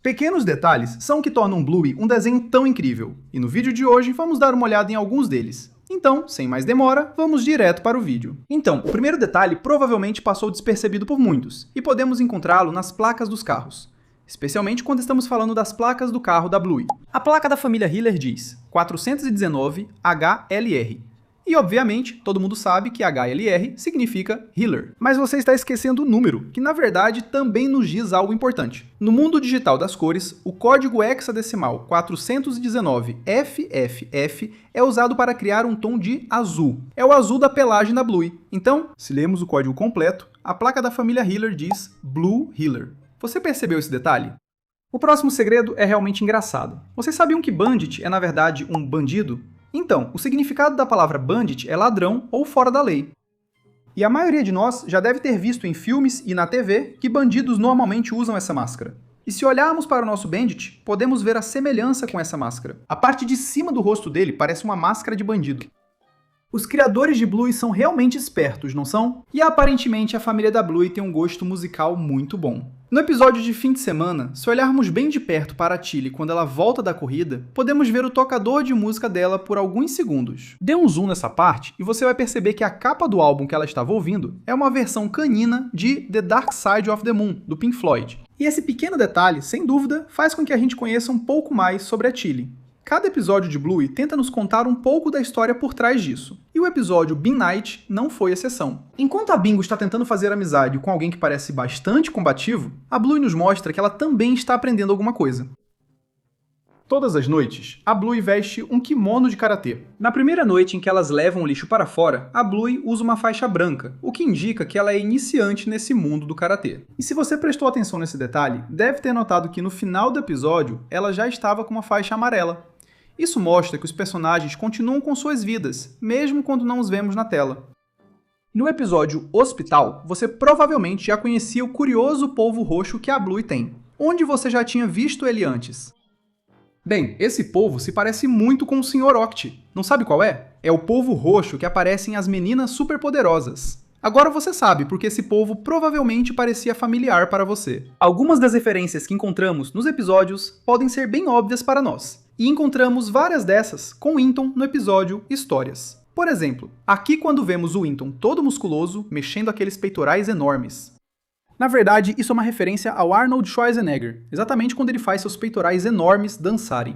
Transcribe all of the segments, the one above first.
Pequenos detalhes são o que tornam Bluey um desenho tão incrível, e no vídeo de hoje vamos dar uma olhada em alguns deles. Então, sem mais demora, vamos direto para o vídeo. Então, o primeiro detalhe provavelmente passou despercebido por muitos, e podemos encontrá-lo nas placas dos carros. Especialmente quando estamos falando das placas do carro da Bluey. A placa da família Hiller diz 419 HLR. E, obviamente, todo mundo sabe que HLR significa Hiller. Mas você está esquecendo o número, que na verdade também nos diz algo importante. No mundo digital das cores, o código hexadecimal 419 FFF é usado para criar um tom de azul. É o azul da pelagem da Bluey. Então, se lermos o código completo, a placa da família Hiller diz Blue Hiller. Você percebeu esse detalhe? O próximo segredo é realmente engraçado. Vocês sabiam que bandit é, na verdade, um bandido? Então, o significado da palavra bandit é ladrão ou fora da lei. E a maioria de nós já deve ter visto em filmes e na TV que bandidos normalmente usam essa máscara. E se olharmos para o nosso bandit, podemos ver a semelhança com essa máscara. A parte de cima do rosto dele parece uma máscara de bandido. Os criadores de Bluey são realmente espertos, não são? E aparentemente a família da Bluey tem um gosto musical muito bom. No episódio de fim de semana, se olharmos bem de perto para a Tilly quando ela volta da corrida, podemos ver o tocador de música dela por alguns segundos. Dê um zoom nessa parte e você vai perceber que a capa do álbum que ela estava ouvindo é uma versão canina de The Dark Side of the Moon, do Pink Floyd. E esse pequeno detalhe, sem dúvida, faz com que a gente conheça um pouco mais sobre a Tilly. Cada episódio de Bluey tenta nos contar um pouco da história por trás disso, e o episódio Bean Night não foi exceção. Enquanto a Bingo está tentando fazer amizade com alguém que parece bastante combativo, a Bluey nos mostra que ela também está aprendendo alguma coisa. Todas as noites, a Bluey veste um kimono de karatê. Na primeira noite em que elas levam o lixo para fora, a Bluey usa uma faixa branca, o que indica que ela é iniciante nesse mundo do karatê. E se você prestou atenção nesse detalhe, deve ter notado que no final do episódio, ela já estava com uma faixa amarela. Isso mostra que os personagens continuam com suas vidas, mesmo quando não os vemos na tela. No episódio Hospital, você provavelmente já conhecia o curioso polvo roxo que a Bluey tem. Onde você já tinha visto ele antes? Bem, esse polvo se parece muito com o Sr. Octi. Não sabe qual é? É o polvo roxo que aparece em As Meninas Superpoderosas. Agora você sabe porque esse polvo provavelmente parecia familiar para você. Algumas das referências que encontramos nos episódios podem ser bem óbvias para nós. E encontramos várias dessas com Winton no episódio Histórias. Por exemplo, aqui quando vemos o Winton todo musculoso, mexendo aqueles peitorais enormes. Na verdade, isso é uma referência ao Arnold Schwarzenegger, exatamente quando ele faz seus peitorais enormes dançarem.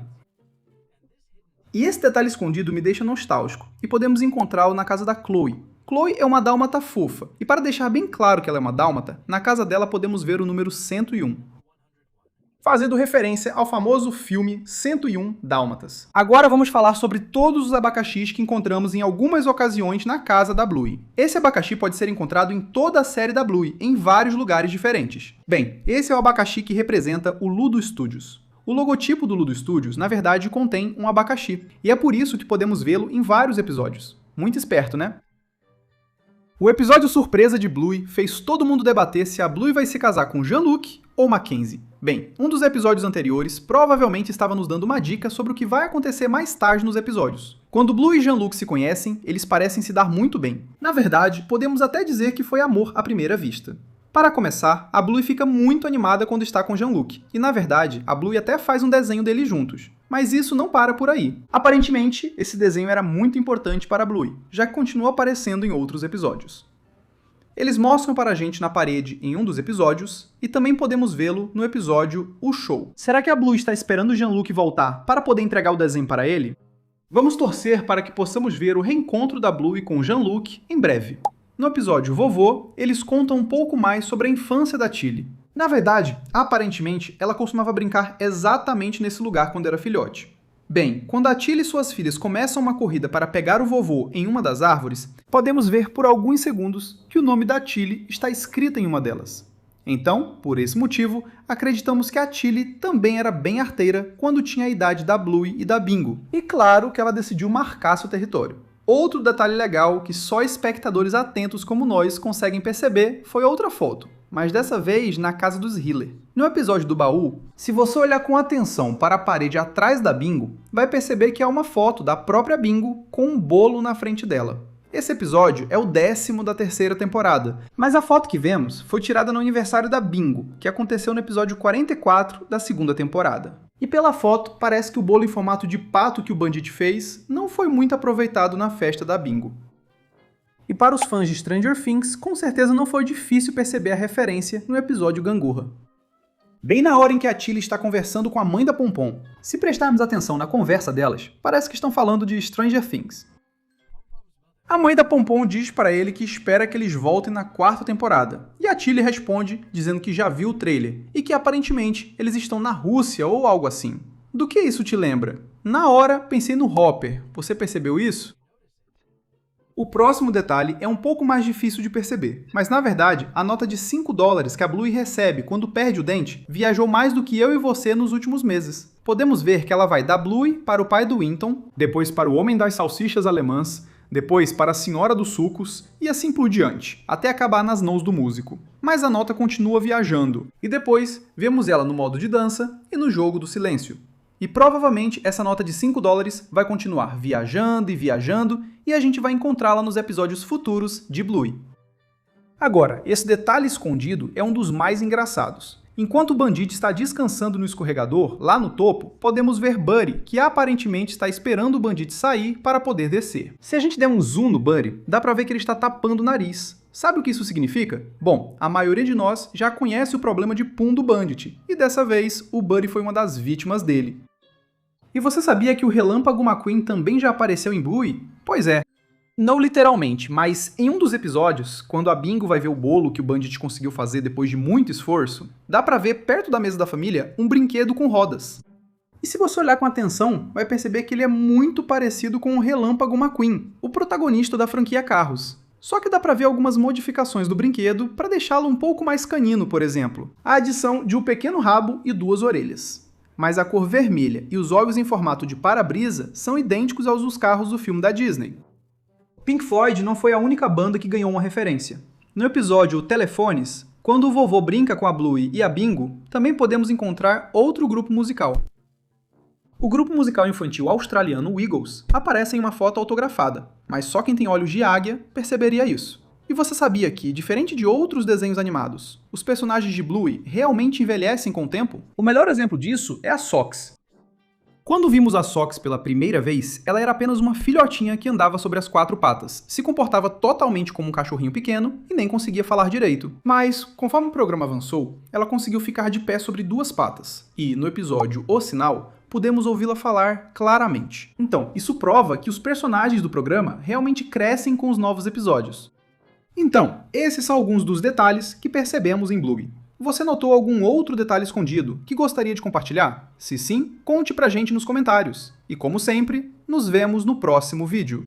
E esse detalhe escondido me deixa nostálgico, e podemos encontrá-lo na casa da Chloe. Chloe é uma dálmata fofa, e para deixar bem claro que ela é uma dálmata, na casa dela podemos ver o número 101. Fazendo referência ao famoso filme 101 Dálmatas. Agora vamos falar sobre todos os abacaxis que encontramos em algumas ocasiões na casa da Bluey. Esse abacaxi pode ser encontrado em toda a série da Bluey, em vários lugares diferentes. Bem, esse é o abacaxi que representa o Ludo Studios. O logotipo do Ludo Studios, na verdade, contém um abacaxi, e é por isso que podemos vê-lo em vários episódios. Muito esperto, né? O episódio surpresa de Bluey fez todo mundo debater se a Bluey vai se casar com Jean-Luc ou Mackenzie. Bem, um dos episódios anteriores provavelmente estava nos dando uma dica sobre o que vai acontecer mais tarde nos episódios. Quando Bluey e Jean-Luc se conhecem, eles parecem se dar muito bem. Na verdade, podemos até dizer que foi amor à primeira vista. Para começar, a Bluey fica muito animada quando está com Jean-Luc, e na verdade, a Bluey até faz um desenho deles juntos. Mas isso não para por aí. Aparentemente, esse desenho era muito importante para a Bluey, já que continua aparecendo em outros episódios. Eles mostram para a gente na parede em um dos episódios, e também podemos vê-lo no episódio O Show. Será que a Bluey está esperando o Jean-Luc voltar para poder entregar o desenho para ele? Vamos torcer para que possamos ver o reencontro da Bluey com o Jean-Luc em breve. No episódio Vovô, eles contam um pouco mais sobre a infância da Tilly. Na verdade, aparentemente, ela costumava brincar exatamente nesse lugar quando era filhote. Bem, quando a Tilly e suas filhas começam uma corrida para pegar o vovô em uma das árvores, podemos ver por alguns segundos que o nome da Tilly está escrito em uma delas. Então, por esse motivo, acreditamos que a Tilly também era bem arteira quando tinha a idade da Bluey e da Bingo. E claro que ela decidiu marcar seu território. Outro detalhe legal que só espectadores atentos como nós conseguem perceber foi outra foto, mas dessa vez na casa dos Hiller. No episódio do baú, se você olhar com atenção para a parede atrás da Bingo, vai perceber que há uma foto da própria Bingo com um bolo na frente dela. Esse episódio é o 10º da terceira temporada, mas a foto que vemos foi tirada no aniversário da Bingo, que aconteceu no episódio 44 da segunda temporada. E pela foto, parece que o bolo em formato de pato que o Bandit fez não foi muito aproveitado na festa da Bingo. E para os fãs de Stranger Things, com certeza não foi difícil perceber a referência no episódio Gangorra. Bem na hora em que a Tilly está conversando com a mãe da Pompom, se prestarmos atenção na conversa delas, parece que estão falando de Stranger Things. A mãe da Pompom diz para ele que espera que eles voltem na 4ª temporada, e a Tilly responde dizendo que já viu o trailer, e que aparentemente eles estão na Rússia ou algo assim. Do que isso te lembra? Na hora, pensei no Hopper, você percebeu isso? O próximo detalhe é um pouco mais difícil de perceber, mas na verdade, a nota de $5 que a Bluey recebe quando perde o dente viajou mais do que eu e você nos últimos meses. Podemos ver que ela vai da Bluey para o pai do Winton, depois para o homem das salsichas alemãs, depois para a senhora dos sucos, e assim por diante, até acabar nas mãos do músico. Mas a nota continua viajando, e depois vemos ela no modo de dança e no jogo do silêncio. E provavelmente essa nota de $5 vai continuar viajando e a gente vai encontrá-la nos episódios futuros de Bluey. Agora, esse detalhe escondido é um dos mais engraçados. Enquanto o Bandit está descansando no escorregador, lá no topo, podemos ver Buddy, que aparentemente está esperando o Bandit sair para poder descer. Se a gente der um zoom no Buddy, dá pra ver que ele está tapando o nariz. Sabe o que isso significa? Bom, a maioria de nós já conhece o problema de pum do Bandit, e dessa vez o Buddy foi uma das vítimas dele. E você sabia que o Relâmpago McQueen também já apareceu em Bluey? Pois é. Não literalmente, mas em um dos episódios, quando a Bingo vai ver o bolo que o Bandit conseguiu fazer depois de muito esforço, dá pra ver perto da mesa da família um brinquedo com rodas. E se você olhar com atenção, vai perceber que ele é muito parecido com o Relâmpago McQueen, o protagonista da franquia Carros. Só que dá pra ver algumas modificações do brinquedo para deixá-lo um pouco mais canino, por exemplo. A adição de um pequeno rabo e 2 orelhas. Mas a cor vermelha e os olhos em formato de para-brisa são idênticos aos dos carros do filme da Disney. Pink Floyd não foi a única banda que ganhou uma referência. No episódio Telefones, quando o vovô brinca com a Bluey e a Bingo, também podemos encontrar outro grupo musical. O grupo musical infantil australiano Wiggles aparece em uma foto autografada, mas só quem tem olhos de águia perceberia isso. E você sabia que, diferente de outros desenhos animados, os personagens de Bluey realmente envelhecem com o tempo? O melhor exemplo disso é a Sox. Quando vimos a Sox pela primeira vez, ela era apenas uma filhotinha que andava sobre as 4 patas, se comportava totalmente como um cachorrinho pequeno e nem conseguia falar direito. Mas, conforme o programa avançou, ela conseguiu ficar de pé sobre 2 patas, e, no episódio O Sinal, pudemos ouvi-la falar claramente. Então, isso prova que os personagens do programa realmente crescem com os novos episódios. Então, esses são alguns dos detalhes que percebemos em Bluey. Você notou algum outro detalhe escondido que gostaria de compartilhar? Se sim, conte pra gente nos comentários. E como sempre, nos vemos no próximo vídeo.